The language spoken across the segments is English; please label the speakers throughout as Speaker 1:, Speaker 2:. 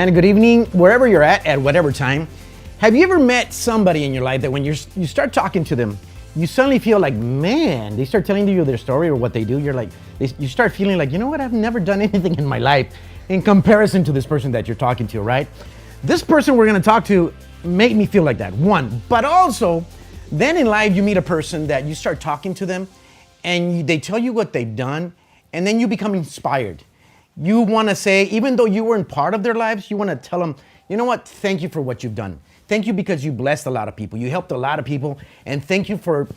Speaker 1: And good evening, wherever you're at whatever time. Have you ever met somebody in your life that when you start talking to them, you suddenly feel like, man, they start telling you their story or what they do, you're like, you start feeling like, you know what, I've never done anything in my life in comparison to this person that you're talking to, right? This person we're gonna talk to made me feel like that, one. But also, then in life you meet a person that you start talking to them and they tell you what they've done, and then you become inspired. You wanna say, even though you weren't part of their lives, you wanna tell them, you know what, thank you for what you've done. Thank you because you blessed a lot of people. You helped a lot of people, and thank you for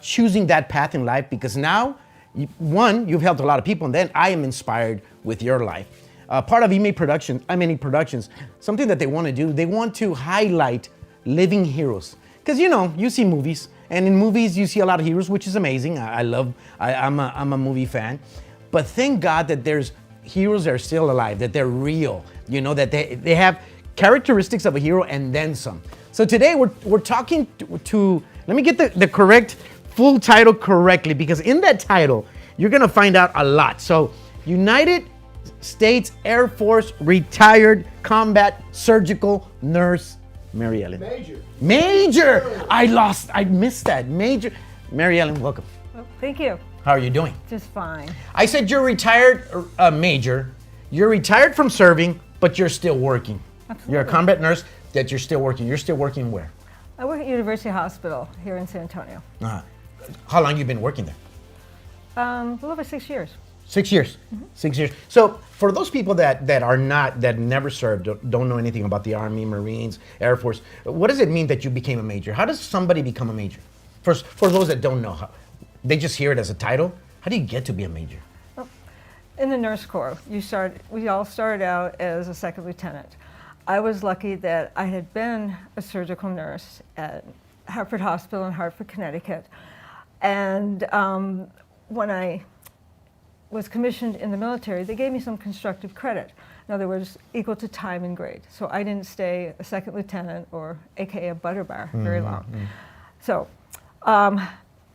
Speaker 1: choosing that path in life, because now, you've helped a lot of people, and then I am inspired with your life. Part of Productions, something that they want to do, they want to highlight living heroes. Because you see movies, and in movies you see a lot of heroes, which is amazing. I'm a movie fan. But thank God that there's heroes that are still alive, that they're real, that they have characteristics of a hero and then some. So today we're talking to let me get the correct full title correctly, because in that title you're gonna find out a lot. So United States Air Force retired combat surgical nurse Mary Ellen. Major. I missed that. Major Mary Ellen, welcome.
Speaker 2: Well, thank you.
Speaker 1: How are you doing?
Speaker 2: Just fine.
Speaker 1: I said you're retired, Major. You're retired from serving, but you're still working.
Speaker 2: Absolutely.
Speaker 1: You're a combat nurse that you're still working. You're still working where?
Speaker 2: I work at University Hospital here in San Antonio.
Speaker 1: Uh-huh. How long you been working there?
Speaker 2: A little over 6 years.
Speaker 1: 6 years. Mm-hmm. 6 years. So for those people that never served, don't know anything about the Army, Marines, Air Force, what does it mean that you became a major? How does somebody become a major? First, for those that don't know, they just hear it as a title. How do you get to be a major?
Speaker 2: Well, in the nurse corps, we all started out as a second lieutenant. I was lucky that I had been a surgical nurse at Hartford Hospital in Hartford, Connecticut. And when I was commissioned in the military, they gave me some constructive credit. In other words, equal to time and grade. So I didn't stay a second lieutenant, or AKA a butter bar, very long. Mm-hmm. So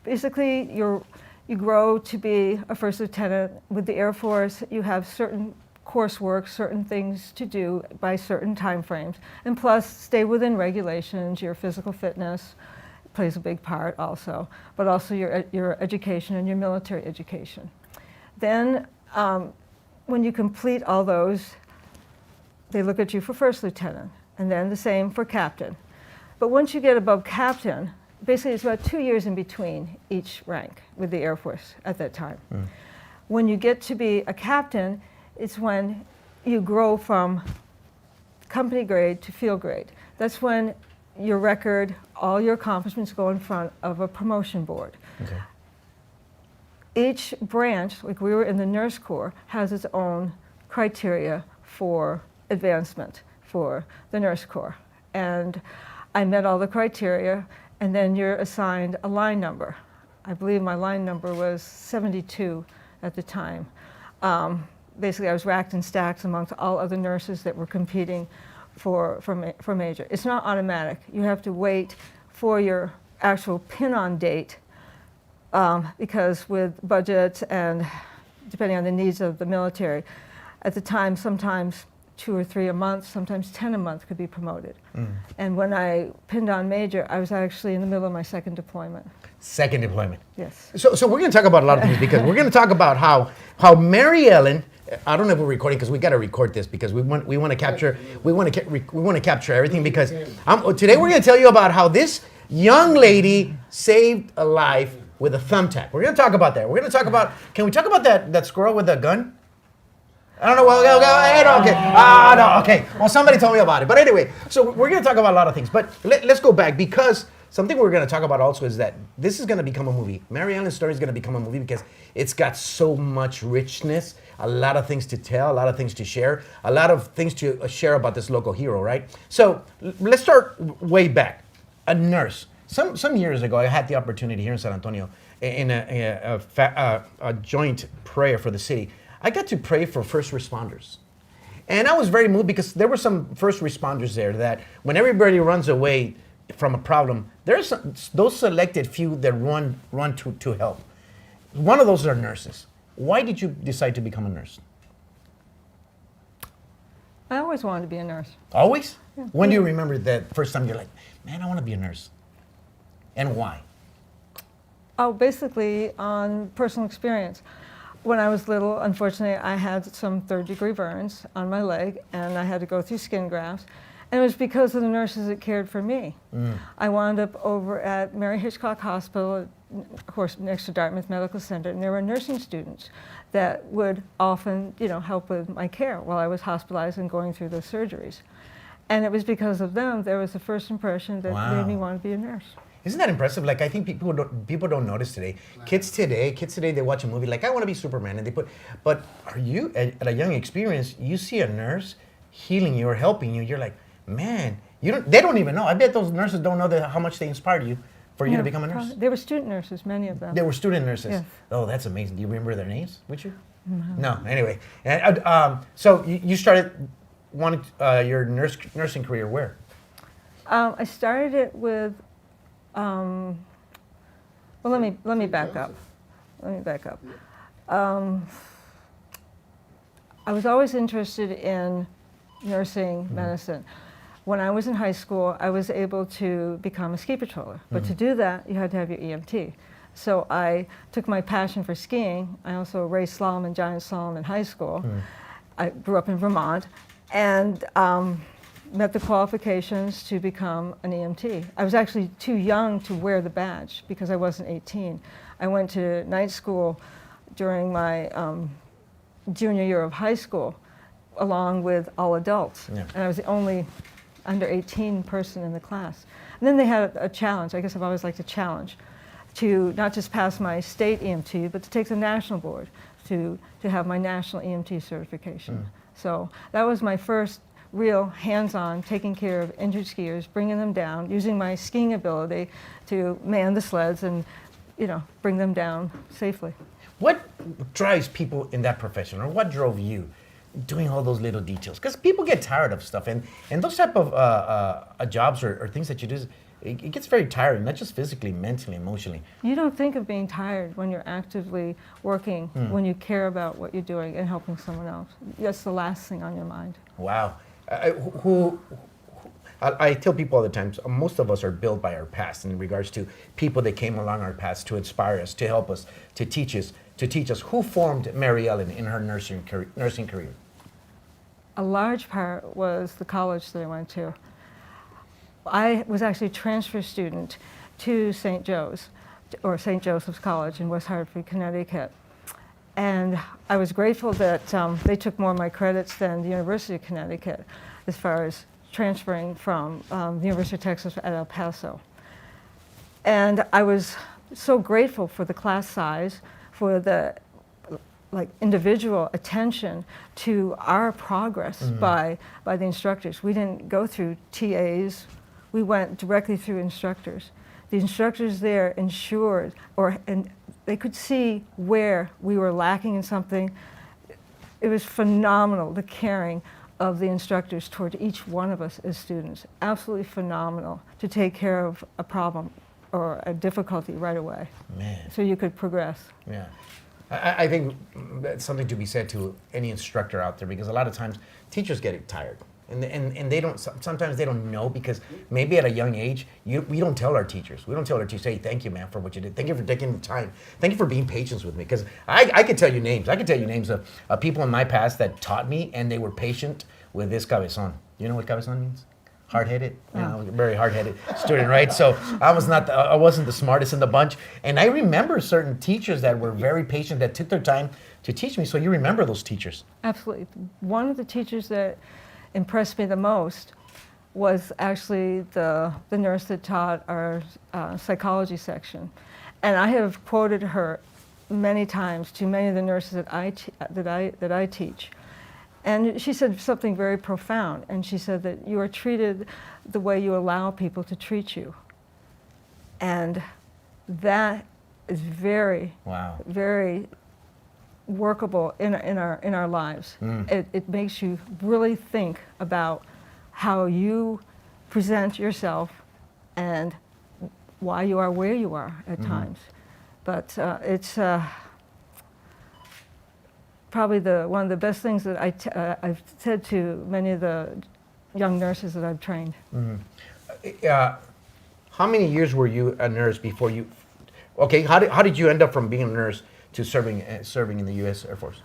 Speaker 2: basically, you grow to be a first lieutenant. With the Air Force, you have certain coursework, certain things to do by certain time frames, and plus stay within regulations. Your physical fitness plays a big part also, but also your education and your military education. Then when you complete all those, they look at you for first lieutenant, and then the same for captain. But once you get above captain, basically it's about 2 years in between each rank with the Air Force at that time. Mm. When you get to be a captain, it's when you grow from company grade to field grade. That's when your record, all your accomplishments go in front of a promotion board. Okay. Each branch, like we were in the nurse corps, has its own criteria for advancement for the nurse corps. And I met all the criteria, and then you're assigned a line number. I believe my line number was 72 at the time. Basically, I was racked and stacked amongst all other nurses that were competing for major. It's not automatic. You have to wait for your actual pin-on date, because with budgets and depending on the needs of the military, at the time, sometimes 2 or 3 a month, sometimes 10 a month could be promoted. Mm. And when I pinned on major, I was actually in the middle of my second deployment. Second deployment. Yes.
Speaker 1: So we're going to talk about a lot of things, because we're going to talk about how Mary Ellen. I don't know if we're recording, because we got to record this, because we want to capture everything, because today we're going to tell you about how this young lady saved a life with a thumbtack. We're going to talk about that. We're going to talk about, can we talk about that squirrel with the gun? I don't know. Well, okay. No, okay. Well, somebody told me about it. But anyway, so we're going to talk about a lot of things. But let's go back, because something we're going to talk about also is that this is going to become a movie. Mary Ellen's story is going to become a movie, because it's got so much richness, a lot of things to tell, a lot of things to share, a lot of things to share about this local hero, right? So let's start way back. A nurse. Some years ago, I had the opportunity here in San Antonio in a joint prayer for the city. I got to pray for first responders. And I was very moved, because there were some first responders there that when everybody runs away from a problem, there's those selected few that run to help. One of those are nurses. Why did you decide to become a nurse?
Speaker 2: I always wanted to be a nurse.
Speaker 1: Always? Yeah. When do you remember the first time you're like, man, I want to be a nurse? And why?
Speaker 2: Oh, basically on personal experience. When I was little, unfortunately, I had some third-degree burns on my leg, and I had to go through skin grafts. And it was because of the nurses that cared for me. I wound up over at Mary Hitchcock Hospital, of course, next to Dartmouth Medical Center, and there were nursing students that would often, help with my care while I was hospitalized and going through those surgeries. And it was because of them, there was the first impression that made me want to be a nurse.
Speaker 1: Isn't that impressive? Like, I think people don't notice today. Kids today, they watch a movie like, I want to be Superman, and but are you, at a young experience, you see a nurse healing you or helping you, you're like, man, they don't even know. I bet those nurses don't know how much they inspired you for you to become a nurse.
Speaker 2: Probably. They were student nurses, many of them.
Speaker 1: They were student nurses.
Speaker 2: Yes.
Speaker 1: Oh, that's amazing. Do you remember their names? Would you? No. Anyway, and, so you started wanting your nursing career where?
Speaker 2: I started it with. Well, let me back up. I was always interested in nursing medicine. When I was in high school, I was able to become a ski patroller. But to do that, you had to have your EMT. So I took my passion for skiing. I also raced slalom and giant slalom in high school. I grew up in Vermont and met the qualifications to become an EMT. I was actually too young to wear the badge because I wasn't 18. I went to night school during my junior year of high school along with all adults. Yeah. And I was the only under 18 person in the class. And then they had a challenge. I guess I've always liked a challenge to not just pass my state EMT, but to take the national board to have my national EMT certification. So that was my first real hands-on taking care of injured skiers, bringing them down, using my skiing ability to man the sleds and bring them down safely.
Speaker 1: What drives people in that profession, or what drove you doing all those little details? Because people get tired of stuff, and those type of jobs or things that you do, it gets very tiring, not just physically, mentally, emotionally. You
Speaker 2: don't think of being tired when you're actively working, when you care about what you're doing and helping someone else. That's the last thing on your mind.
Speaker 1: Wow. I tell people all the time, most of us are built by our past in regards to people that came along our past to inspire us, to help us, to teach us. Who formed Mary Ellen in her nursing career?
Speaker 2: A large part was the college that I went to. I was actually a transfer student to St. Joseph's College in West Hartford, Connecticut. And I was grateful that they took more of my credits than the University of Connecticut as far as transferring from the University of Texas at El Paso. And I was so grateful for the class size, for the individual attention to our progress by the instructors. We didn't go through TAs, we went directly through instructors. The instructors there ensured, and they could see where we were lacking in something. It was phenomenal, the caring of the instructors toward each one of us as students. Absolutely phenomenal to take care of a problem or a difficulty right away.
Speaker 1: Man.
Speaker 2: So you could progress.
Speaker 1: Yeah. I think that's something to be said to any instructor out there, because a lot of times teachers get tired. And they don't, sometimes they don't know, because maybe at a young age, we don't tell our teachers. We don't tell our teachers, hey, thank you, man, for what you did. Thank you for taking the time. Thank you for being patient with me. Because I could tell you names. I could tell you names of people in my past that taught me, and they were patient with this cabezon. You know what cabezon means? Hard-headed, very hard-headed student, right? So I wasn't the smartest in the bunch. And I remember certain teachers that were very patient, that took their time to teach me. So you remember those teachers?
Speaker 2: Absolutely. One of the teachers that impressed me the most was actually the nurse that taught our psychology section. And I have quoted her many times to many of the nurses that I teach. And she said something very profound, and she said that you are treated the way you allow people to treat you. And that is very, very workable in our lives. It makes you really think about how you present yourself and why you are where you are at times. But probably one of the best things that I've said to many of the young nurses that I've trained.
Speaker 1: How many years were you a nurse before you? Okay, how did you end up from being a nurse to serving in the U.S. Air Force?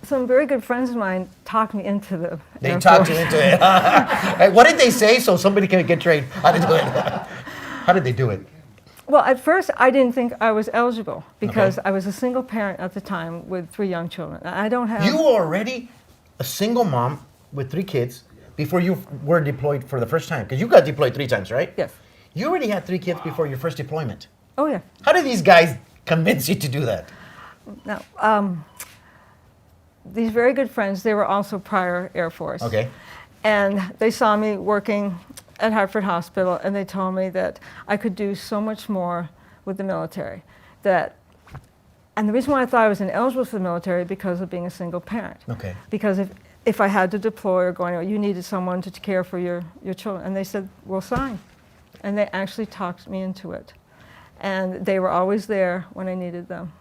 Speaker 2: Some very good friends of mine talked me into the
Speaker 1: They
Speaker 2: Air
Speaker 1: talked
Speaker 2: Force.
Speaker 1: you into it. Hey, what did they say so somebody can get trained how to do it? How did they do it?
Speaker 2: Well, at first, I didn't think I was eligible because
Speaker 1: Okay.
Speaker 2: I was a single parent at the time with 3 young children. I don't have.
Speaker 1: You were already a single mom with 3 kids before you were deployed for the first time, because you got deployed 3 times, right?
Speaker 2: Yes.
Speaker 1: You already had 3 kids before your first deployment.
Speaker 2: Oh, yeah.
Speaker 1: How did these guys convince you to do that?
Speaker 2: Now, these very good friends, they were also prior Air Force.
Speaker 1: Okay.
Speaker 2: And they saw me working at Hartford Hospital, and they told me that I could do so much more with the military. And the reason why I thought I was ineligible for the military because of being a single parent.
Speaker 1: Okay.
Speaker 2: Because if I had to deploy or go anywhere, you needed someone to care for your children. And they said, we'll sign. And they actually talked me into it. And they were always there when I needed them.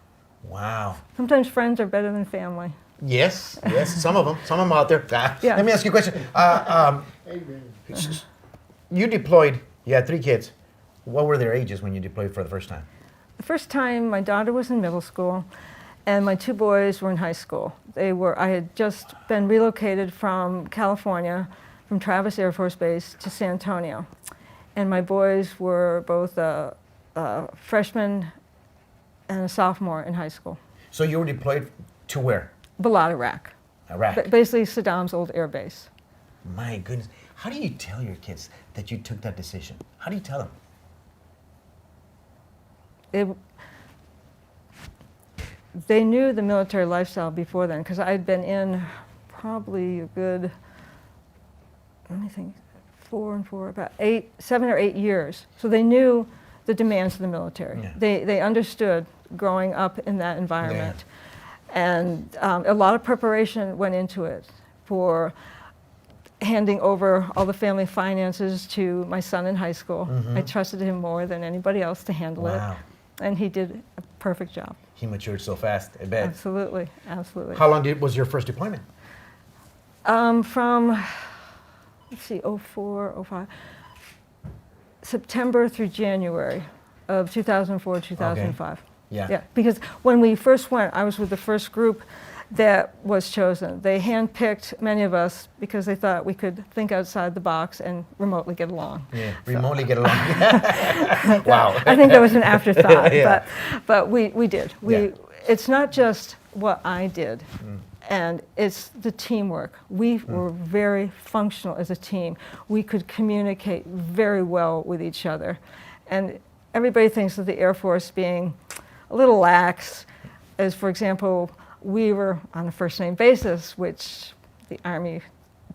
Speaker 1: Wow.
Speaker 2: Sometimes friends are better than family.
Speaker 1: Yes, some of them out there.
Speaker 2: Yeah.
Speaker 1: Let me ask you a question. You deployed, you had 3 kids. What were their ages when you deployed for the first time?
Speaker 2: The first time, my daughter was in middle school, and my 2 boys were in high school. I had just been relocated from California, from Travis Air Force Base to San Antonio. And my boys were both a freshman and a sophomore in high school.
Speaker 1: So you were deployed to where?
Speaker 2: Balad, Iraq.
Speaker 1: Iraq.
Speaker 2: Basically Saddam's old air base.
Speaker 1: My goodness. How do you tell your kids that you took that decision? How do you tell them?
Speaker 2: They knew the military lifestyle before then, because I'd been in probably a good, let me think, 4 and 4, about 7 or 8 years. So they knew the demands of the military.
Speaker 1: Yeah.
Speaker 2: They understood growing up in that environment. And a lot of preparation went into it for handing over all the family finances to my son in high school. I trusted him more than anybody else to handle
Speaker 1: Wow.
Speaker 2: it. And he did a perfect job.
Speaker 1: He matured so fast, I bet.
Speaker 2: Absolutely, absolutely.
Speaker 1: How long was your first deployment?
Speaker 2: From, let's see, 04, 05, September through January of 2004, 2005.
Speaker 1: Yeah.
Speaker 2: Yeah, because when we first went, I was with the first group that was chosen. They handpicked many of us because they thought we could think outside the box and remotely get along.
Speaker 1: Yeah, remotely get along. Wow.
Speaker 2: I think that was an afterthought,
Speaker 1: Yeah.
Speaker 2: but we did.
Speaker 1: Yeah.
Speaker 2: It's not just what I did, and it's the teamwork. We were very functional as a team. We could communicate very well with each other. And everybody thinks of the Air Force being a little lax, as for example, we were on a first name basis, which the Army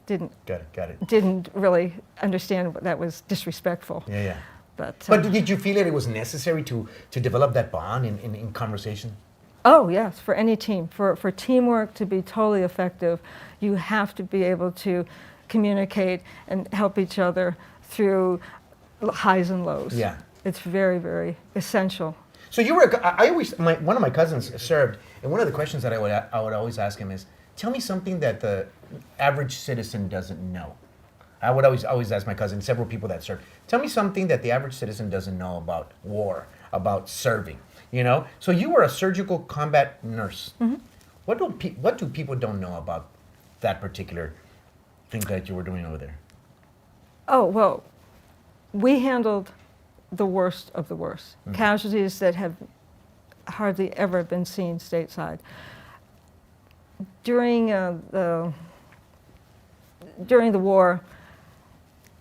Speaker 2: didn't
Speaker 1: Got it.
Speaker 2: didn't really understand. That was disrespectful.
Speaker 1: Yeah.
Speaker 2: But
Speaker 1: Did you feel that it was necessary to develop that bond in conversation?
Speaker 2: oh yes, for any team, for teamwork to be totally effective, you have to be able to communicate and help each other through highs and lows.
Speaker 1: Yeah.
Speaker 2: It's very, very essential.
Speaker 1: So you were. One of my cousins served, and one of the questions that I would always ask him is, tell me something that the average citizen doesn't know. I would always ask my cousin, several people that served, tell me something that the average citizen doesn't know about war, about serving. You know. So you were a surgical combat nurse. What do people don't know about that particular thing that you were doing over there?
Speaker 2: Oh well, we handled the worst of the worst. Casualties that have hardly ever been seen stateside. During the war,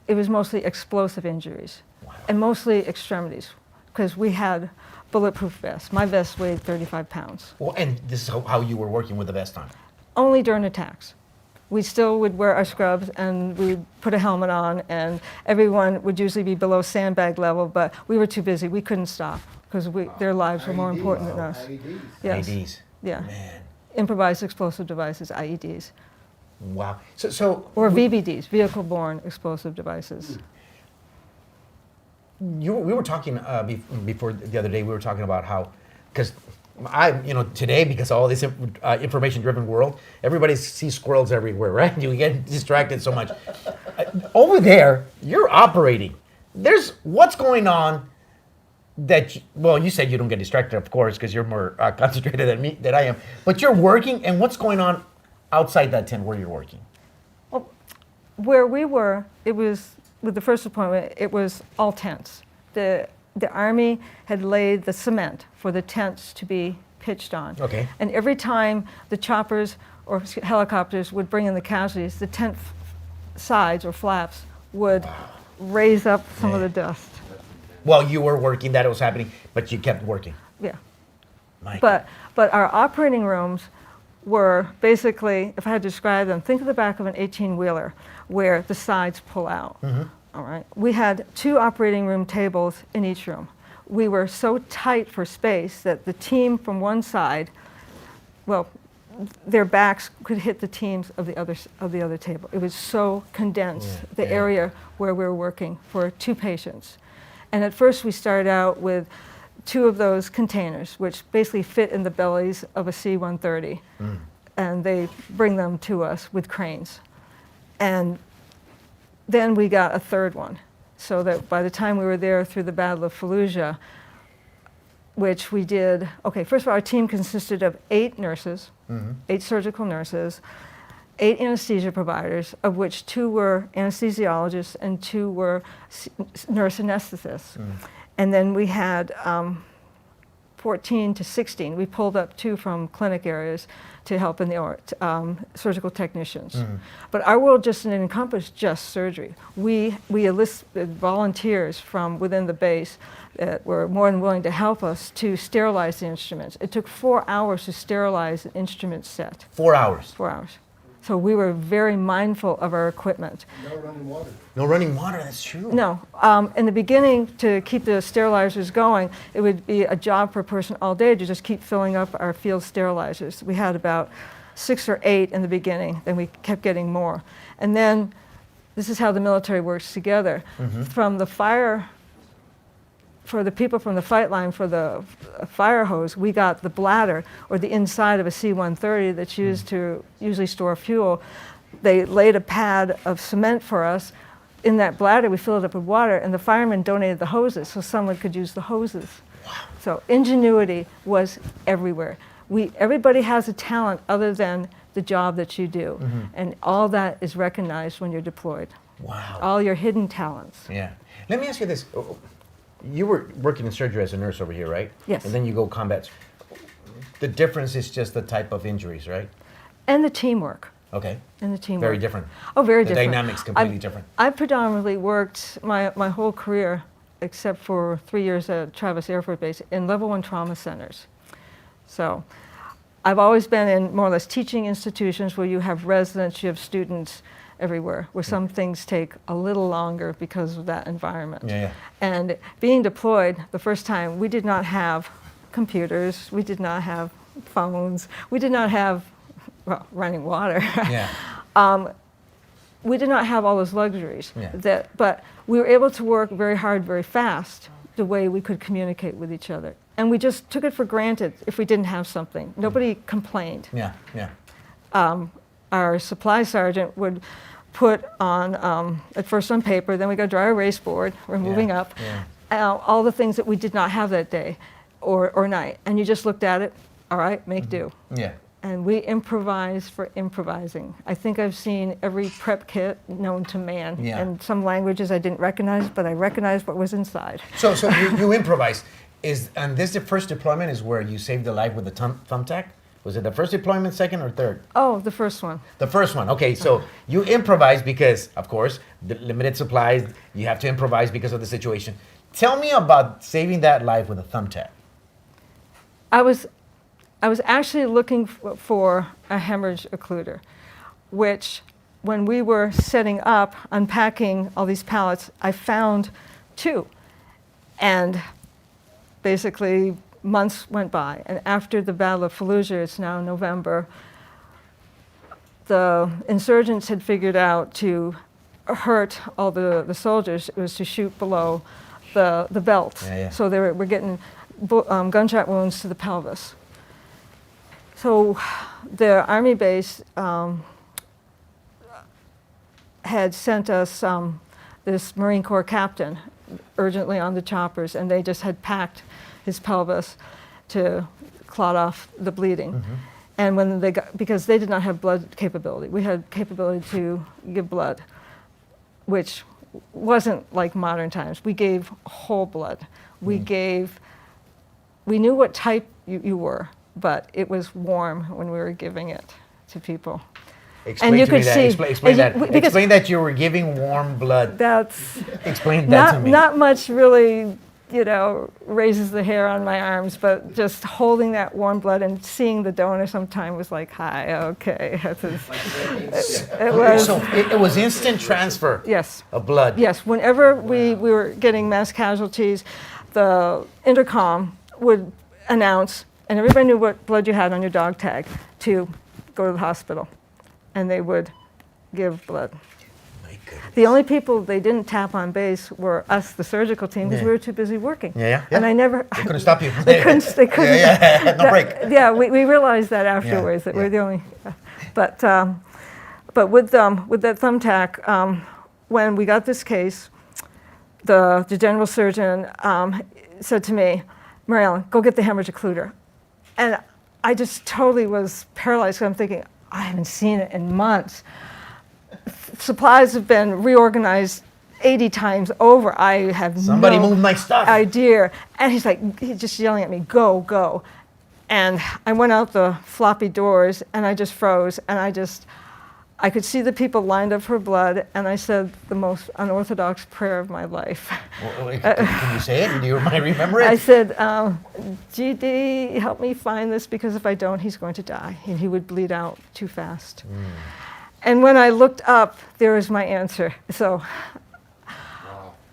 Speaker 2: it was mostly explosive injuries, and mostly extremities, because we had bulletproof vests. My vest weighed 35 pounds.
Speaker 1: Well, and this is how you were working with the vest on.
Speaker 2: Only during attacks. We still would wear our scrubs and we'd put a helmet on, and everyone would usually be below sandbag level, but we were too busy. We couldn't stop because their lives were more important than us.
Speaker 3: IEDs.
Speaker 2: Yes.
Speaker 1: IEDs.
Speaker 2: Yeah.
Speaker 1: Man.
Speaker 2: Improvised explosive devices, IEDs.
Speaker 1: Wow. So
Speaker 2: Or VBDs, vehicle-borne explosive devices.
Speaker 1: we were talking before the other day. We were talking about how, because Today, because of all this information-driven world, everybody sees squirrels everywhere, right? You get distracted so much. Over there, you're operating. What's going on you said you don't get distracted, of course, because you're more concentrated than I am. But you're working, and what's going on outside that tent where you're working?
Speaker 2: Well, where we were, it was, with the first deployment, it was all tents. The Army had laid the cement for the tents to be pitched on.
Speaker 1: Okay.
Speaker 2: And every time the choppers or helicopters would bring in the casualties, the tent sides or flaps would raise up some of the dust.
Speaker 1: Well, you were working, that was happening, but you kept working.
Speaker 2: Yeah.
Speaker 1: But
Speaker 2: our operating rooms were basically, if I had to describe them, think of the back of an 18-wheeler where the sides pull out. Mm-hmm. All right. We had 2 operating room tables in each room. We were so tight for space that the team from one side, their backs could hit the teams of the other table. It was so condensed, the area where we were working for 2 patients. And at first we started out with 2 of those containers, which basically fit in the bellies of a C-130. And they bring them to us with cranes. And then we got a 3rd one, so that by the time we were there through the Battle of Fallujah, which we did, first of all, our team consisted of 8 nurses, 8 surgical nurses, 8 anesthesia providers, of which 2 were anesthesiologists and 2 were nurse anesthetists. And then we had 14 to 16. We pulled up 2 from clinic areas to help in the surgical technicians. But our world just didn't encompass just surgery. We enlisted volunteers from within the base that were more than willing to help us to sterilize the instruments. It took 4 hours to sterilize an instrument set.
Speaker 1: 4 hours?
Speaker 2: 4 hours. So we were very mindful of our equipment.
Speaker 3: No running water.
Speaker 1: No running water, that's true.
Speaker 2: No. In the beginning, to keep the sterilizers going, it would be a job for a person all day to just keep filling up our field sterilizers. We had about 6 or 8 in the beginning, then we kept getting more. And then, this is how the military works together. From the fire, for the people from the fight line, for the fire hose, we got the bladder, or the inside of a C-130 that's used to usually store fuel. They laid a pad of cement for us. In that bladder, we filled it up with water, and the firemen donated the hoses so someone could use the hoses. Wow. So ingenuity was everywhere. Everybody has a talent other than the job that you do, and all that is recognized when you're deployed.
Speaker 1: Wow.
Speaker 2: All your hidden talents.
Speaker 1: Yeah. Let me ask you this. You were working in surgery as a nurse over here, right?
Speaker 2: Yes.
Speaker 1: And then you go combat. The difference is just the type of injuries, right?
Speaker 2: And the teamwork.
Speaker 1: Okay.
Speaker 2: And the teamwork.
Speaker 1: Very different.
Speaker 2: Oh, very
Speaker 1: the
Speaker 2: different.
Speaker 1: The dynamics completely different.
Speaker 2: I predominantly worked my whole career, except for 3 years at Travis Air Force Base, in level 1 trauma centers. So I've always been in more or less teaching institutions where you have residents, you have students everywhere, where some things take a little longer because of that environment.
Speaker 1: Yeah.
Speaker 2: And being deployed the first time, we did not have computers, we did not have phones, we did not have, running water.
Speaker 1: Yeah.
Speaker 2: We did not have all those luxuries.
Speaker 1: Yeah.
Speaker 2: But we were able to work very hard, very fast, the way we could communicate with each other. And we just took it for granted if we didn't have something. Nobody complained.
Speaker 1: Yeah, yeah.
Speaker 2: Our supply sergeant would put on, at first on paper, then we got dry erase board, we're moving up, all the things that we did not have that day or night. And you just looked at it, all right, make do.
Speaker 1: Yeah.
Speaker 2: And we improvised for improvising. I think I've seen every prep kit known to man.
Speaker 1: Yeah.
Speaker 2: And some languages I didn't recognize, but I recognized what was inside.
Speaker 1: So you improvised. And this the first deployment is where you saved the life with the thumbtack? Was it the first deployment, second or third?
Speaker 2: Oh, the first one.
Speaker 1: The first one, okay. So you improvised because, of course, the limited supplies, you have to improvise because of the situation. Tell me about saving that life with a thumbtack.
Speaker 2: I was actually looking for a hemorrhage occluder, which when we were setting up, unpacking all these pallets, I found 2. And basically, months went by, and after the Battle of Fallujah, it's now November, the insurgents had figured out to hurt all the soldiers, it was to shoot below the belt.
Speaker 1: Yeah.
Speaker 2: So we're getting gunshot wounds to the pelvis. So the Army base had sent us this Marine Corps captain urgently on the choppers, and they just had packed his pelvis to clot off the bleeding.
Speaker 1: Mm-hmm.
Speaker 2: And when they got, because they did not have blood capability, we had capability to give blood, which wasn't like modern times. We gave whole blood. We gave, we knew what type you were, but it was warm when we were giving it to people.
Speaker 1: Explain
Speaker 2: and you
Speaker 1: to
Speaker 2: could
Speaker 1: me that.
Speaker 2: see,
Speaker 1: Explain that.
Speaker 2: because
Speaker 1: Explain that you were giving warm blood.
Speaker 2: that's
Speaker 1: Explain that to me.
Speaker 2: not much really, you know, raises the hair on my arms, but just holding that warm blood and seeing the donor sometime was like, hi, okay. It was.
Speaker 1: So it was instant transfer.
Speaker 2: Yes.
Speaker 1: Of blood.
Speaker 2: Yes, whenever we were getting mass casualties, the intercom would announce, and everybody knew what blood you had on your dog tag, to go to the hospital. And they would give blood.
Speaker 1: My goodness.
Speaker 2: The only people they didn't tap on base were us, the surgical team, because we were too busy working.
Speaker 1: Yeah.
Speaker 2: And I never.
Speaker 1: They couldn't stop you.
Speaker 2: They couldn't.
Speaker 1: Yeah. No break.
Speaker 2: Yeah, we realized that afterwards, that we're the only. But with that thumbtack, when we got this case, the general surgeon said to me, Mary Ellen, go get the hemorrhage occluder. And I just totally was paralyzed, because I'm thinking, I haven't seen it in months. Supplies have been reorganized 80 times over. I have
Speaker 1: Somebody
Speaker 2: no
Speaker 1: moved my stuff.
Speaker 2: idea. And he's just yelling at me, go, go. And I went out the floppy doors, and I just froze. And I could see the people lined up for blood, and I said the most unorthodox prayer of my life.
Speaker 1: Can you say it? Do you remember it?
Speaker 2: I said, GD, help me find this, because if I don't, he's going to die. And he would bleed out too fast. And when I looked up, there was my answer. So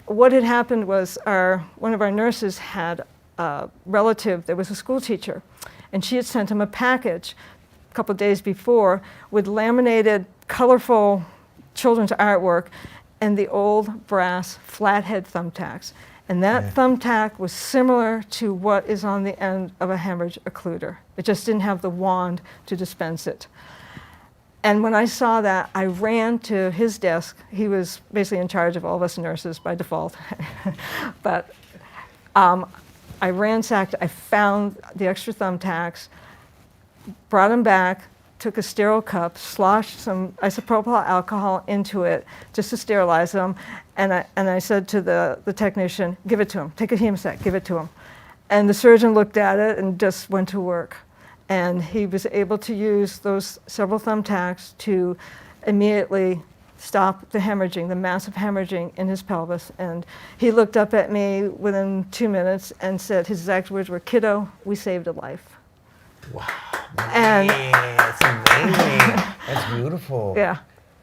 Speaker 2: what had happened was one of our nurses had a relative that was a school teacher, and she had sent him a package a couple of days before with laminated, colorful children's artwork and the old brass flathead thumbtacks. And that thumbtack was similar to what is on the end of a hemorrhage occluder. It just didn't have the wand to dispense it. And when I saw that, I ran to his desk. He was basically in charge of all of us nurses by default. But I ransacked, I found the extra thumbtacks, brought them back, took a sterile cup, sloshed some isopropyl alcohol into it just to sterilize them, and I said to the technician, give it to him, take a hemostat, give it to him. And the surgeon looked at it and just went to work. And he was able to use those several thumbtacks to immediately stop the hemorrhaging, the massive hemorrhaging in his pelvis. And he looked up at me within 2 minutes and said, his exact words were, kiddo, we saved a life.
Speaker 1: Wow.
Speaker 2: And
Speaker 1: that's amazing. That's beautiful.
Speaker 2: Yeah.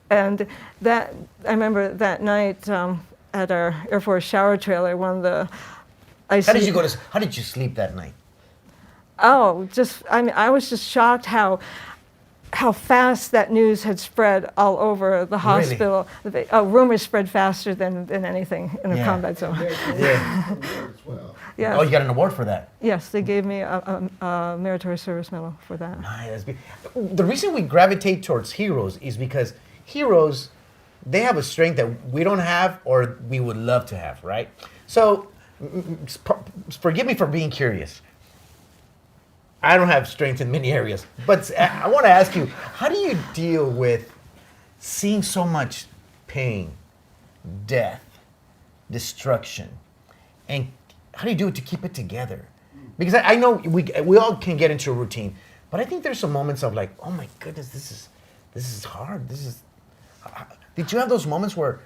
Speaker 2: And that, I remember that night at our Air Force shower trailer, one of the
Speaker 1: How did you sleep that night?
Speaker 2: Oh, I was just shocked how fast that news had spread all over the hospital.
Speaker 1: Really?
Speaker 2: Rumors spread faster than anything in a combat zone.
Speaker 1: Yeah.
Speaker 2: Yes.
Speaker 1: Oh, you got an award for that?
Speaker 2: Yes, they gave me a meritorious service medal for that.
Speaker 1: Nice. The reason we gravitate towards heroes is because heroes, they have a strength that we don't have or we would love to have, right? So, forgive me for being curious. I don't have strength in many areas, but I want to ask you, how do you deal with seeing so much pain, death, destruction, and how do you do it to keep it together? Because I know we all can get into a routine, but I think there's some moments of like, oh my goodness, this is hard. Did you have those moments where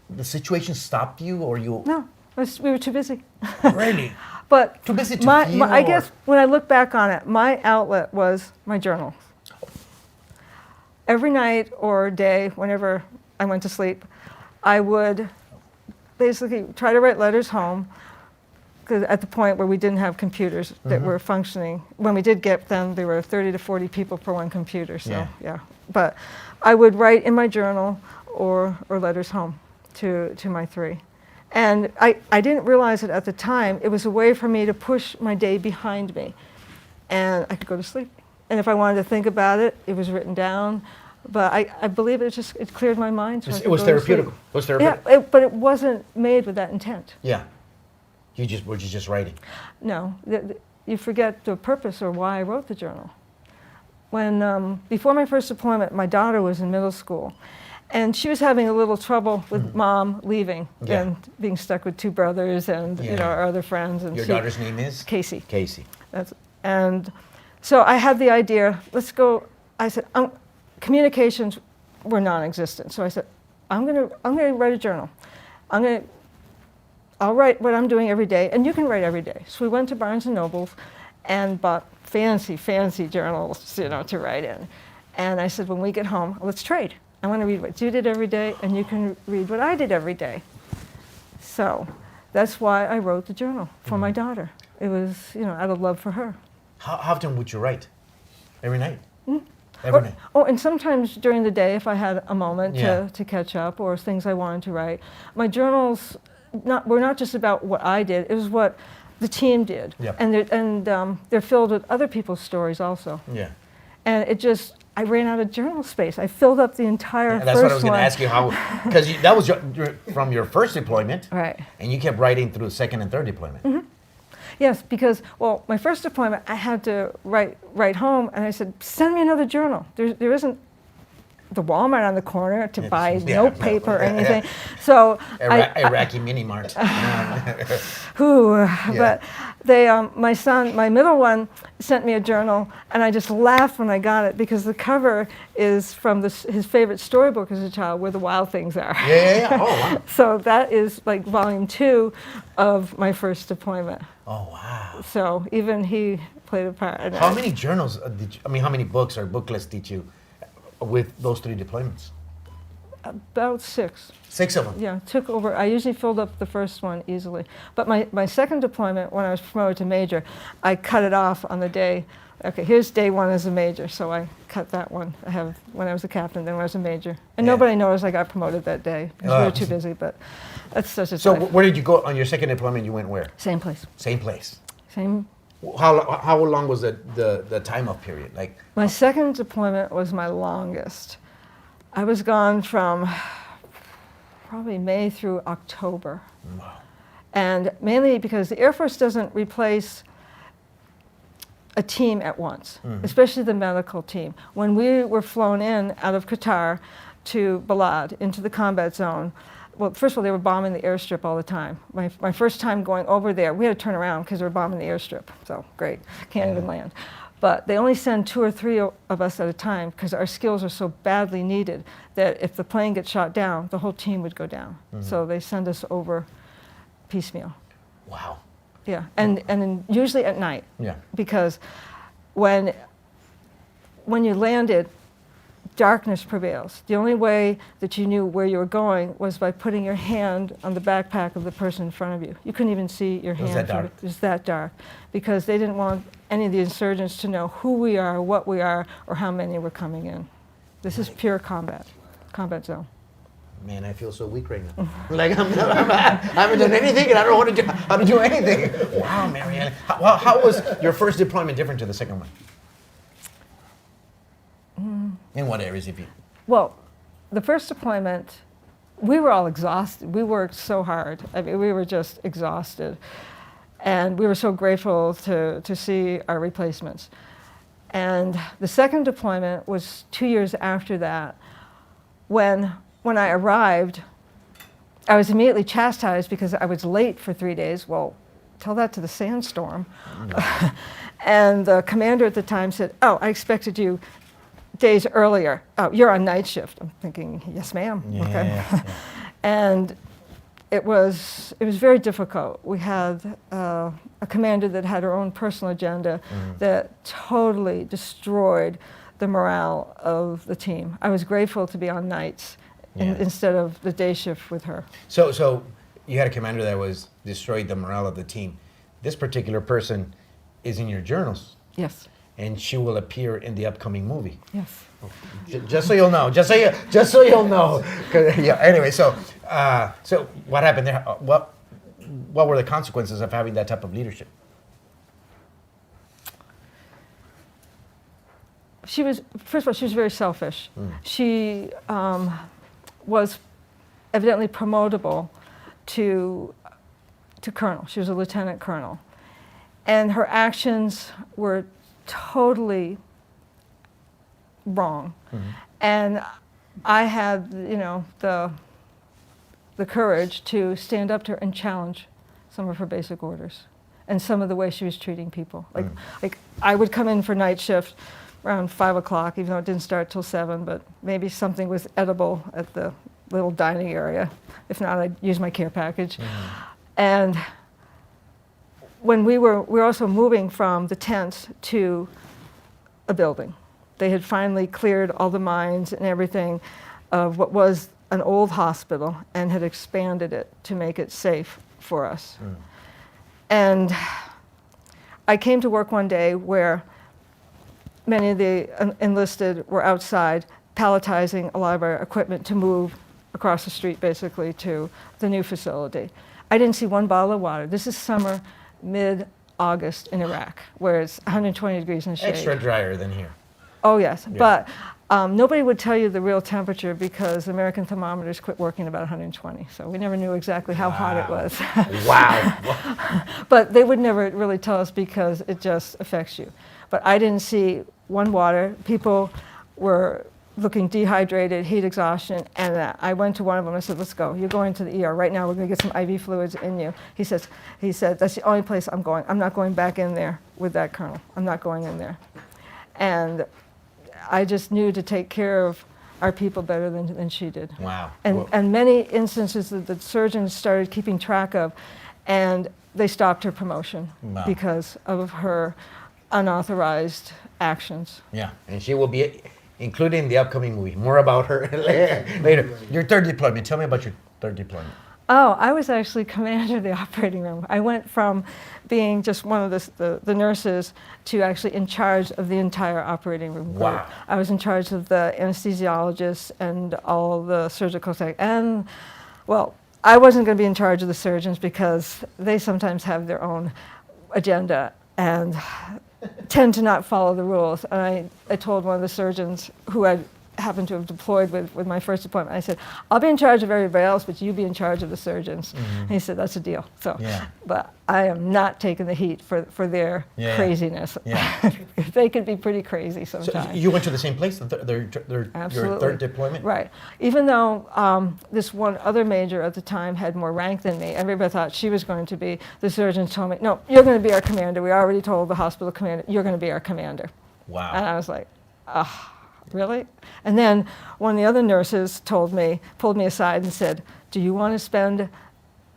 Speaker 1: the situation stopped you, or you?
Speaker 2: No, we were too busy.
Speaker 1: Really?
Speaker 2: But
Speaker 1: too busy to feel,
Speaker 2: I guess when I look back on it, my outlet was my journal. Every night or day, whenever I went to sleep, I would basically try to write letters home, because at the point where we didn't have computers that were functioning. When we did get them, there were 30 to 40 people per one computer, so yeah. But I would write in my journal or letters home to my three. And I didn't realize it at the time. It was a way for me to push my day behind me. And I could go to sleep. and if I wanted to think about it, it was written down. But I believe it cleared my mind. So
Speaker 1: It was therapeutic. It was therapeutic.
Speaker 2: Yeah, but it wasn't made with that intent.
Speaker 1: Yeah. Were you just writing?
Speaker 2: No, you forget the purpose or why I wrote the journal. When before my first deployment, my daughter was in middle school, and she was having a little trouble with mom leaving and being stuck with two brothers and our other friends. And
Speaker 1: your daughter's name is
Speaker 2: Casey.
Speaker 1: Casey.
Speaker 2: And so I had the idea. Let's go. I said, communications were non-existent. So I said, I'm gonna write a journal. I'll write what I'm doing every day, and you can write every day. So we went to Barnes and Noble and bought fancy journals, to write in. And I said, when we get home, let's trade. I want to read what you did every day, and you can read what I did every day. So that's why I wrote the journal for my daughter. It was, out of love for her.
Speaker 1: How often would you write? Every night? Every night?
Speaker 2: Oh, and sometimes during the day, if I had a moment to catch up or things I wanted to write. My journals were not just about what I did, it was what the team did.
Speaker 1: Yep.
Speaker 2: And they're filled with other people's stories also.
Speaker 1: Yeah.
Speaker 2: And I ran out of journal space. I filled up the entire
Speaker 1: That's
Speaker 2: first
Speaker 1: what I was going to
Speaker 2: one.
Speaker 1: ask you, how, because that was from your first deployment,
Speaker 2: Right.
Speaker 1: and you kept writing through second and third deployment.
Speaker 2: Mm-hmm. Yes, because, my first deployment, I had to write home, and I said, send me another journal. There isn't the Walmart on the corner to buy note paper or anything. So
Speaker 1: Iraqi mini mart.
Speaker 2: But my middle one sent me a journal, and I just laughed when I got it because the cover is from his favorite storybook as a child, Where the Wild Things Are.
Speaker 1: Yeah. Oh, wow.
Speaker 2: So that is like volume 2 of my first deployment.
Speaker 1: Oh, wow.
Speaker 2: So even he played a part.
Speaker 1: How many journals how many books or booklets did you with those 3 deployments?
Speaker 2: About 6.
Speaker 1: 6 of them?
Speaker 2: Yeah, took over. I usually filled up the first one easily. But my second deployment, when I was promoted to major, I cut it off on the day. Okay, here's day 1 as a major, so I cut that one. I have when I was a captain, then when I was a major. And nobody noticed I got promoted that day because we were too busy, but that's such a
Speaker 1: So
Speaker 2: life.
Speaker 1: where did you go on your second deployment? You went where?
Speaker 2: Same place.
Speaker 1: Same place.
Speaker 2: Same.
Speaker 1: How long was the time off period? Like
Speaker 2: My second deployment was my longest. I was gone from probably May through October.
Speaker 1: Wow.
Speaker 2: And mainly because the Air Force doesn't replace a team at once, especially the medical team. When we were flown in out of Qatar to Balad, into the combat zone, well, first of all, they were bombing the airstrip all the time. My first time going over there, we had to turn around because they were bombing the airstrip. So great, can't even land. But they only send 2 or 3 of us at a time because our skills are so badly needed that if the plane gets shot down, the whole team would go down. So they send us over piecemeal.
Speaker 1: Wow.
Speaker 2: Yeah, and then usually at night.
Speaker 1: Yeah.
Speaker 2: Because when you landed, darkness prevails. The only way that you knew where you were going was by putting your hand on the backpack of the person in front of you. You couldn't even see your hand.
Speaker 1: It was that dark?
Speaker 2: It was that dark. Because they didn't want any of the insurgents to know who we are, what we are, or how many were coming in. This is pure combat zone.
Speaker 1: Man, I feel so weak right now. Like I haven't done anything, and I don't want to do how to do anything. Wow, Marianne. How was your first deployment different to the second one? In what areas, if you?
Speaker 2: Well, the first deployment, we were all exhausted. We worked so hard. I mean, we were just exhausted. And we were so grateful to see our replacements. And the second deployment was 2 years after that. When I arrived, I was immediately chastised because I was late for 3 days. Well, tell that to the sandstorm. And the commander at the time said, "Oh, I expected you days earlier. Oh, you're on night shift." I'm thinking, "Yes, ma'am." Okay.
Speaker 1: Yeah.
Speaker 2: And it was very difficult. We had a commander that had her own personal agenda that totally destroyed the morale of the team. I was grateful to be on nights instead of the day shift with her.
Speaker 1: So you had a commander that was destroyed the morale of the team. This particular person is in your journals.
Speaker 2: Yes.
Speaker 1: And she will appear in the upcoming movie.
Speaker 2: Yes.
Speaker 1: Just so you'll know. Just so you'll know. Yeah. Anyway, so what happened there? What were the consequences of having that type of leadership?
Speaker 2: she was, first of all, she was very selfish. She was evidently promotable to colonel. She was a lieutenant colonel. And her actions were totally wrong. And I had, the courage to stand up to her and challenge some of her basic orders and some of the way she was treating people. Like I would come in for night shift around 5 o'clock, even though it didn't start till 7, but maybe something was edible at the little dining area. If not, I'd use my care package. And when we were also moving from the tents to a building. They had finally cleared all the mines and everything of what was an old hospital and had expanded it to make it safe for us. And I came to work one day where many of the enlisted were outside palletizing a lot of our equipment to move across the street basically to the new facility. I didn't see one bottle of water. This is summer, mid-August in Iraq, where it's 120 degrees in the shade.
Speaker 1: Extra drier than here.
Speaker 2: Oh yes, but nobody would tell you the real temperature because American thermometers quit working about 120. So we never knew exactly how hot it was.
Speaker 1: Wow.
Speaker 2: But they would never really tell us because it just affects you. But I didn't see one water. People were looking dehydrated, heat exhaustion, and I went to one of them and I said, let's go. You're going to the ER. Right now we're going to get some IV fluids in you. He said, that's the only place I'm going. I'm not going back in there with that colonel. I'm not going in there. And I just knew to take care of our people better than she did.
Speaker 1: Wow.
Speaker 2: And many instances that the surgeons started keeping track of, and they stopped her promotion because of her unauthorized actions.
Speaker 1: Yeah, and she will be included in the upcoming movie. More about her later. Your third deployment. Tell me about your third deployment.
Speaker 2: Oh, I was actually commander of the operating room. I went from being just one of the nurses to actually in charge of the entire operating room group.
Speaker 1: Wow.
Speaker 2: I was in charge of the anesthesiologists and all the surgical tech. And, well, I wasn't going to be in charge of the surgeons because they sometimes have their own agenda and tend to not follow the rules. And I told one of the surgeons who I happened to have deployed with my first deployment, I said, I'll be in charge of everybody else, but you be in charge of the surgeons. And he said, that's a deal. So, but I am not taking the heat for their craziness. Yeah. They can be pretty crazy sometimes. So
Speaker 1: you went to the same place, your third deployment?
Speaker 2: Right. Even though this one other major at the time had more rank than me, everybody thought she was going to be, the surgeons told me, no, you're going to be our commander. We already told the hospital commander, you're going to be our commander.
Speaker 1: Wow.
Speaker 2: And I was like, really? And then one of the other nurses pulled me aside and said, do you want to spend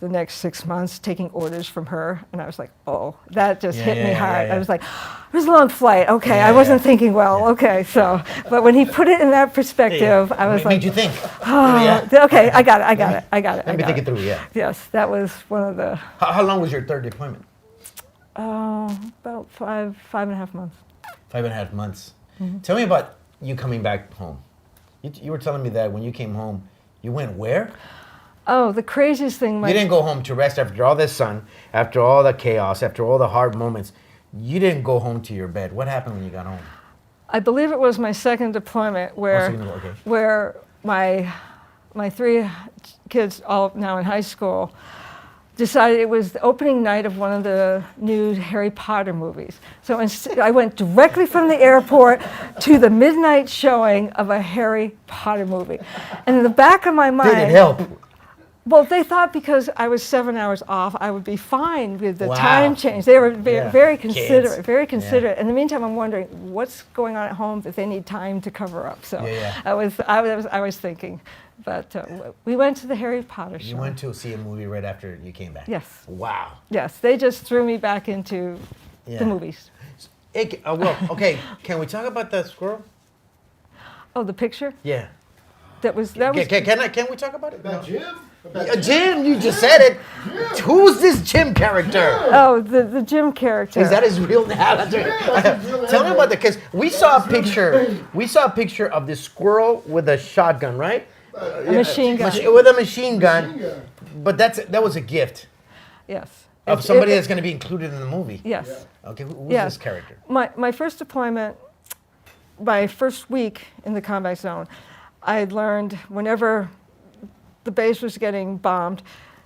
Speaker 2: the next 6 months taking orders from her? And I was like, oh, that just hit me hard. I was like, it was a long flight. Okay, I wasn't thinking well. Okay, so, but when he put it in that perspective, I was like,
Speaker 1: made you think.
Speaker 2: Oh, okay, I got it.
Speaker 1: Let me think it through,
Speaker 2: Yes, that was one of the.
Speaker 1: How long was your third deployment?
Speaker 2: About five and a half months.
Speaker 1: 5.5 months. Tell me about you coming back home. You were telling me that when you came home, you went where?
Speaker 2: Oh, the craziest thing.
Speaker 1: You didn't go home to rest after all this sun, after all the chaos, after all the hard moments. You didn't go home to your bed. What happened when you got home?
Speaker 2: I believe it was my second deployment where my 3 kids, all now in high school, decided it was the opening night of one of the new Harry Potter movies. So I went directly from the airport to the midnight showing of a Harry Potter movie. And in the back of my mind...
Speaker 1: Did it help?
Speaker 2: Well, they thought because I was 7 hours off, I would be fine with the time change. They were very considerate, very considerate. In the meantime, I'm wondering what's going on at home that they need time to cover up. So I was thinking. But we went to the Harry Potter show.
Speaker 1: You went to see a movie right after you came back?
Speaker 2: Yes.
Speaker 1: Wow.
Speaker 2: Yes, they just threw me back into the movies.
Speaker 1: Okay, can we talk about that squirrel?
Speaker 2: Oh, the picture?
Speaker 1: Yeah.
Speaker 2: That was.
Speaker 1: Can we talk about it?
Speaker 3: About Jim?
Speaker 1: Jim, you just said it. Jim. Who's this Jim character?
Speaker 2: Oh, the Jim character.
Speaker 1: Is that his real name? Tell me about that, because we saw a picture of this squirrel with a shotgun, right?
Speaker 2: A machine gun.
Speaker 1: With a machine gun. But that was a gift.
Speaker 2: Yes.
Speaker 1: Of somebody that's going to be included in the movie.
Speaker 2: Yes.
Speaker 1: Okay, who's this character?
Speaker 2: My first deployment my first week in the combat zone, I had learned whenever the base was getting bombed,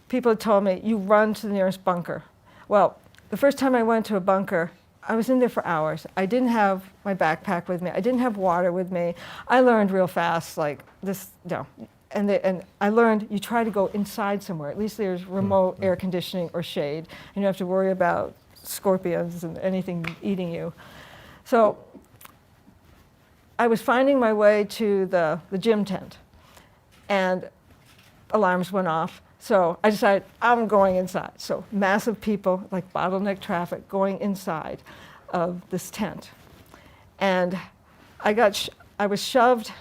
Speaker 2: people had told me, you run to the nearest bunker. Well, the first time I went to a bunker, I was in there for hours. I didn't have my backpack with me. I didn't have water with me. I learned real fast, like this, no. And I learned you try to go inside somewhere. At least there's remote air conditioning or shade. And you don't have to worry about scorpions and anything eating you. So I was finding my way to the gym tent, and alarms went off. So I decided I'm going inside. So massive people, like bottleneck traffic, going inside of this tent. And I was shoved,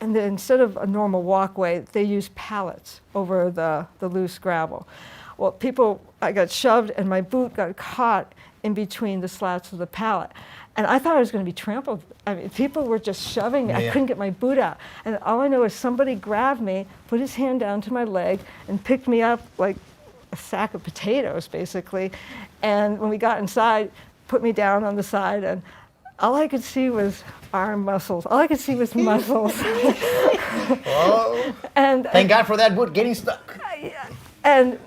Speaker 2: and then instead of a normal walkway, they used pallets over the loose gravel. Well, I got shoved, and my boot got caught in between the slats of the pallet. And I thought I was going to be trampled. I mean, people were just shoving me. I couldn't get my boot out. And all I know is somebody grabbed me, put his hand down to my leg, and picked me up like a sack of potatoes, basically. And when we got inside, put me down on the side, and all I could see was arm muscles. All I could see was muscles.
Speaker 3: Oh, and thank God for that boot getting stuck.
Speaker 2: And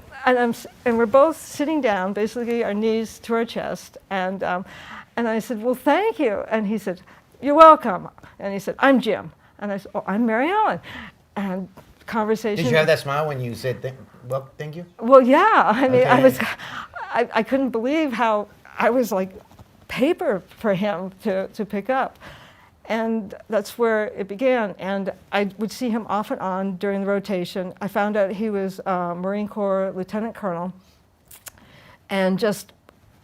Speaker 2: we're both sitting down, basically our knees to our chest, and I said, well, thank you. And he said, you're welcome. And he said, I'm Jim. And I said, oh, I'm Mary Ellen. And conversation.
Speaker 3: Did you have that smile when you said, well, thank you?
Speaker 2: Well, yeah. I mean, okay. I couldn't believe how I was like paper for him to pick up. And that's where it began. And I would see him off and on during the rotation. I found out he was a Marine Corps Lieutenant Colonel. And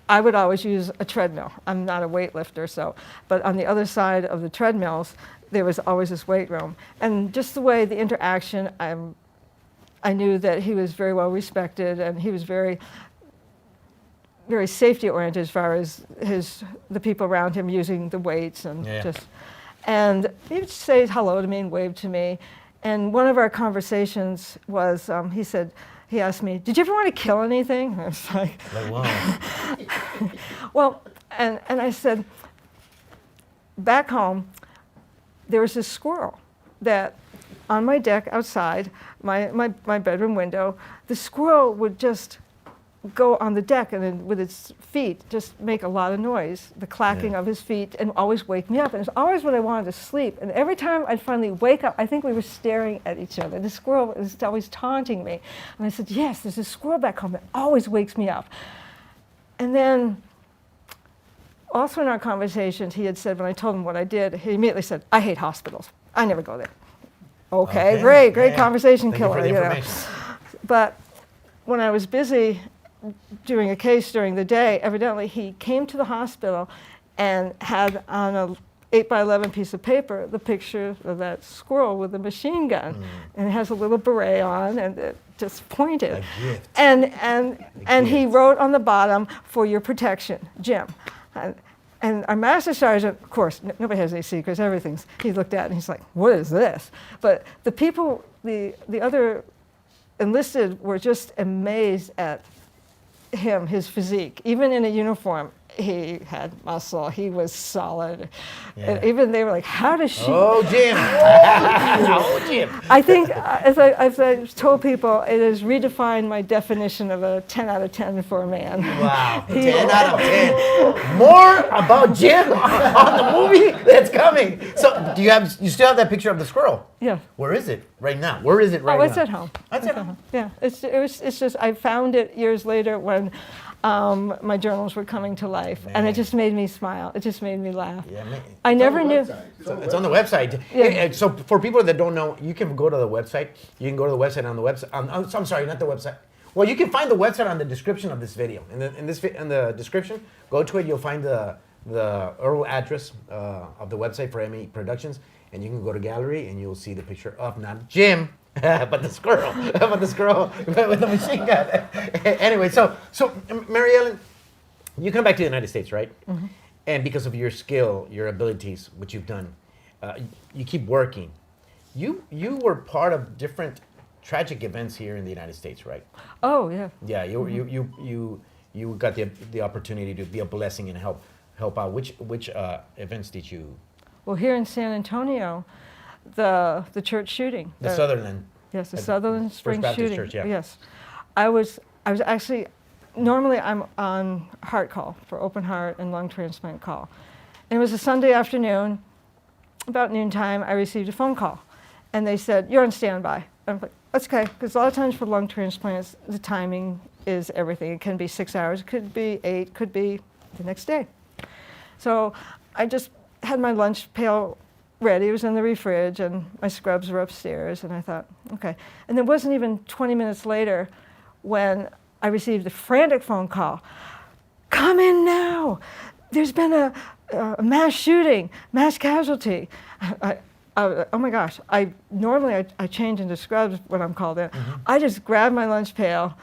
Speaker 2: I would always use a treadmill. I'm not a weightlifter, but on the other side of the treadmills, there was always this weight room. And just the way the interaction, I knew that he was very well respected, and he was very, very safety oriented as far as the people around him using the weights and and he would say hello to me and wave to me. And one of our conversations was, he asked me, did you ever want to kill anything? I was like,
Speaker 3: wow.
Speaker 2: Well, and I said, back home, there was this squirrel that on my deck outside, my bedroom window, the squirrel would just go on the deck and then with its feet just make a lot of noise, the clacking of his feet, and always wake me up. And it's always when I wanted to sleep. And every time I'd finally wake up, I think we were staring at each other. The squirrel was always taunting me. And I said, yes, there's a squirrel back home that always wakes me up. And then also in our conversations, he had said, when I told him what I did, he immediately said, I hate hospitals. I never go there. Okay. Great conversation killer.
Speaker 3: Thank you for the information.
Speaker 2: But when I was busy doing a case during the day, evidently he came to the hospital and had on a 8x11 piece of paper the picture of that squirrel with a machine gun, and it has a little beret on, and it just pointed.
Speaker 3: A gift.
Speaker 2: And he wrote on the bottom, for your protection, Jim. And our master sergeant, of course, nobody has any secrets, he looked at it and he's like, what is this? But the people, the other enlisted were just amazed at him, his physique. Even in a uniform, he had muscle. He was solid. And even they were like, how does she?
Speaker 3: Oh, Jim. Oh, Jim.
Speaker 2: I think, as I've told people, it has redefined my definition of a 10 out of 10 for a man.
Speaker 3: Wow, 10 out of 10. More about Jim on the movie that's coming. So, you still have that picture of the squirrel?
Speaker 2: Yeah.
Speaker 3: Where is it right now? Where is it right now?
Speaker 2: Oh, it's at home.
Speaker 3: It's at home.
Speaker 2: Yeah, it's just, I found it years later when my journals were coming to life, and it just made me smile. It just made me laugh.
Speaker 3: Yeah,
Speaker 2: I never knew.
Speaker 3: It's on the website.
Speaker 2: Yeah.
Speaker 3: So for people that don't know, you can go to the website. You can go to the website on the website. I'm sorry, not the website. Well, you can find the website on the description of this video. In the description, go to it. You'll find the URL address of the website for ME Productions, and you can go to gallery and you'll see the picture of not Jim, but the squirrel, with the machine gun. Anyway, so Mary Ellen, you come back to the United States, right? Mm-hmm. And because of your skill, your abilities, what you've done, you keep working. You were part of different tragic events here in the United States, right?
Speaker 2: Oh yeah.
Speaker 3: Yeah, you got the opportunity to be a blessing and help out. Which events did you
Speaker 2: Well, here in San Antonio, the church shooting.
Speaker 3: The Sutherland.
Speaker 2: Yes, the
Speaker 3: At
Speaker 2: Sutherland
Speaker 3: First
Speaker 2: Springs
Speaker 3: Baptist
Speaker 2: shooting.
Speaker 3: Church, yeah.
Speaker 2: Yes. I was actually, normally I'm on heart call for open heart and lung transplant call. And it was a Sunday afternoon, about noontime, I received a phone call. And they said, you're on standby. I'm like, that's okay, because a lot of times for lung transplants, the timing is everything. It can be 6 hours, it could be 8, could be the next day. So I just had my lunch pail ready. It was in the refrige, and my scrubs were upstairs. And I thought, okay. And it wasn't even 20 minutes later when I received a frantic phone call. Come in now. There's been a mass shooting, mass casualty. Oh my gosh, normally I change into scrubs when I'm called in.
Speaker 3: Mm-hmm.
Speaker 2: I just grabbed my lunch pail,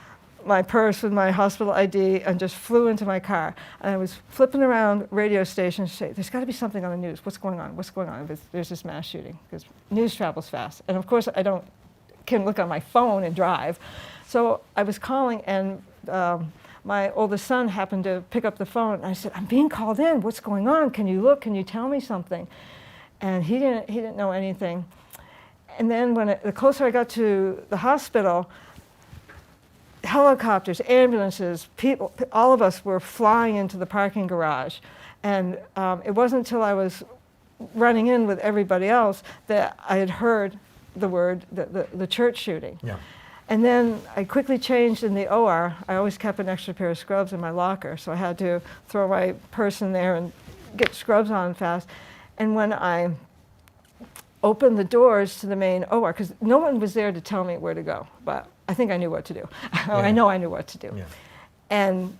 Speaker 2: my purse with my hospital ID, and just flew into my car. And I was flipping around radio stations to say, there's got to be something on the news. What's going on? What's going on? There's this mass shooting, because news travels fast. And of course, can look on my phone and drive. So I was calling, and my oldest son happened to pick up the phone. And I said, I'm being called in. What's going on? Can you look? Can you tell me something? And he didn't know anything. And then the closer I got to the hospital, helicopters, ambulances, people, all of us were flying into the parking garage. And it wasn't until I was running in with everybody else that I had heard the word, the church shooting.
Speaker 3: Yeah.
Speaker 2: And then I quickly changed in the OR. I always kept an extra pair of scrubs in my locker, so I had to throw my purse in there and get scrubs on fast. And when I opened the doors to the main OR, because no one was there to tell me where to go, but I think I knew what to do. I know I knew what to do.
Speaker 3: Yeah.
Speaker 2: And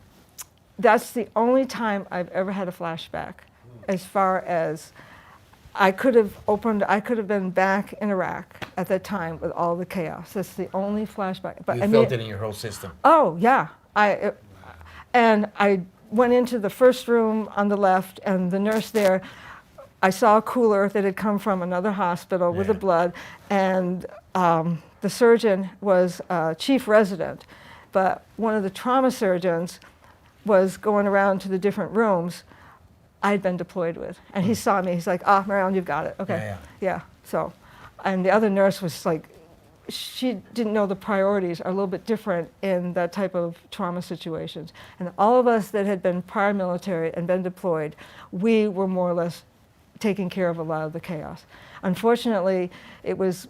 Speaker 2: that's the only time I've ever had a flashback, as far as I could have been back in Iraq at that time with all the chaos. That's the only flashback. But
Speaker 3: You felt it in your whole system.
Speaker 2: Oh, yeah. And I went into the first room on the left, and the nurse there, I saw a cooler that had come from another hospital with the blood, and the surgeon was chief resident, but one of the trauma surgeons was going around to the different rooms I'd been deployed with. And he saw me, he's like, Marianne, you've got it, okay. Yeah, so, and the other nurse was like, she didn't know the priorities are a little bit different in that type of trauma situations. And all of us that had been prior military and been deployed, we were more or less taking care of a lot of the chaos. Unfortunately, it was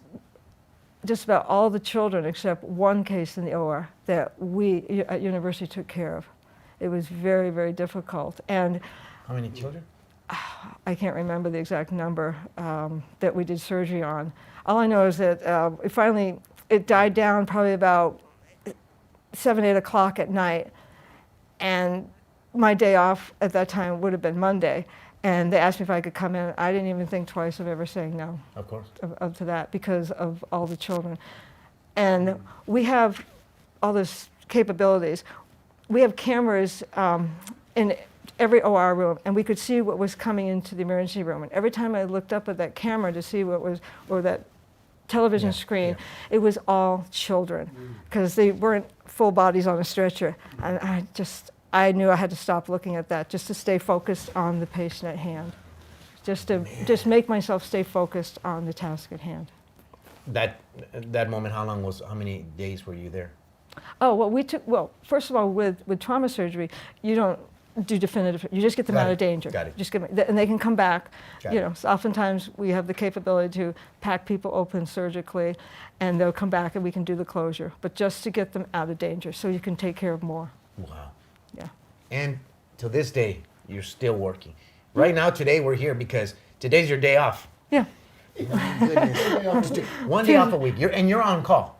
Speaker 2: just about all the children except one case in the OR that we at university took care of. It was very, very difficult. And
Speaker 3: how many children?
Speaker 2: I can't remember the exact number that we did surgery on. All I know is that it died down probably about 7, 8 o'clock at night. And my day off at that time would have been Monday. And they asked me if I could come in. I didn't even think twice of ever saying no.
Speaker 3: Of course.
Speaker 2: Up to that, because of all the children. And we have all these capabilities. We have cameras in every OR room, and we could see what was coming into the emergency room. And every time I looked up at that camera to see what was, or that television screen, it was all children, because they weren't full bodies on a stretcher. And I knew I had to stop looking at that just to stay focused on the patient at hand. Just make myself stay focused on the task at hand.
Speaker 3: That moment, how many days were you there?
Speaker 2: Oh, well, first of all, with trauma surgery, you don't do definitive, you just get them out of danger.
Speaker 3: Got it.
Speaker 2: Just and they can come back.
Speaker 3: Got it.
Speaker 2: So oftentimes we have the capability to pack people open surgically, and they'll come back and we can do the closure, but just to get them out of danger so you can take care of more.
Speaker 3: Wow.
Speaker 2: Yeah.
Speaker 3: And to this day, you're still working. Right now, today, we're here because today's your day off.
Speaker 2: Yeah.
Speaker 3: Goodness. One day off a week, you're on call.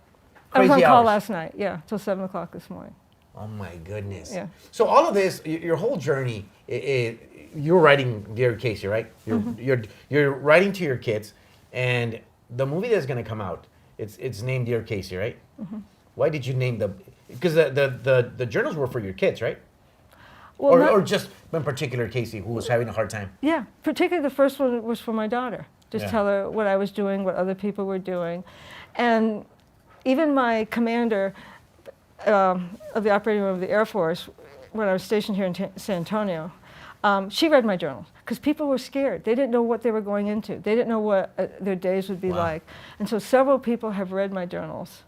Speaker 2: I was on
Speaker 3: Crazy
Speaker 2: call
Speaker 3: hours.
Speaker 2: last night, till 7 o'clock this morning.
Speaker 3: Oh my goodness.
Speaker 2: Yeah.
Speaker 3: So all of this, your whole journey, you're writing Dear Casey, right? You're writing to your kids, and the movie that's going to come out, it's named Dear Casey, right? Mm-hmm. Why did you name because the journals were for your kids, right?
Speaker 2: Well,
Speaker 3: or just in particular Casey, who was having a hard time?
Speaker 2: Yeah, particularly the first one was for my daughter. Just tell her what I was doing, what other people were doing. And even my commander of the operating room of the Air Force, when I was stationed here in San Antonio, She read my journals because people were scared. They didn't know what they were going into. They didn't know what their days would be like. And so several people have read my journals.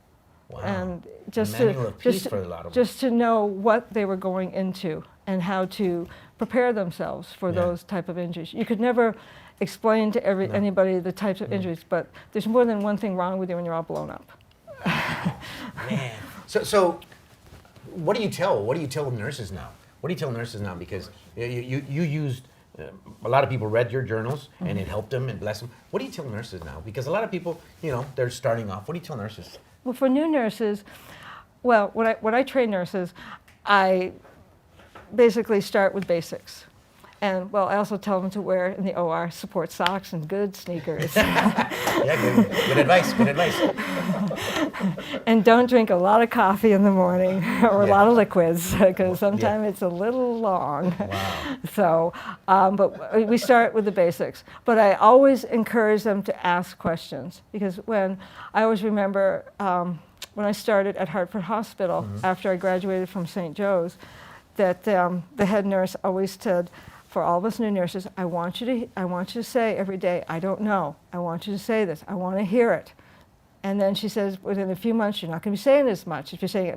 Speaker 3: Wow.
Speaker 2: And
Speaker 3: A
Speaker 2: just
Speaker 3: manual of peace
Speaker 2: to,
Speaker 3: for a lot of them.
Speaker 2: just to know what they were going into and how to prepare themselves for those type of injuries. You could never explain to anybody the types of injuries, but there's more than one thing wrong with you when you're all blown up.
Speaker 3: Man. So what do you tell? What do you tell nurses now? What do you tell nurses now? Because you used, a lot of people read your journals and it helped them and blessed them. What do you tell nurses now? Because a lot of people, they're starting off. What do you tell nurses?
Speaker 2: Well, for new nurses, when I train nurses, I basically start with basics. And I also tell them to wear in the OR support socks and good sneakers.
Speaker 3: Good advice, good advice.
Speaker 2: And don't drink a lot of coffee in the morning or a lot of liquids because sometimes it's a little long.
Speaker 3: Wow.
Speaker 2: So, but we start with the basics. But I always encourage them to ask questions because I always remember when I started at Hartford Hospital after I graduated from St. Joe's, that the head nurse always said, for all of us new nurses, I want you to say every day, I don't know. I want you to say this. I want to hear it. And then she says, within a few months, you're not going to be saying as much. If you're saying it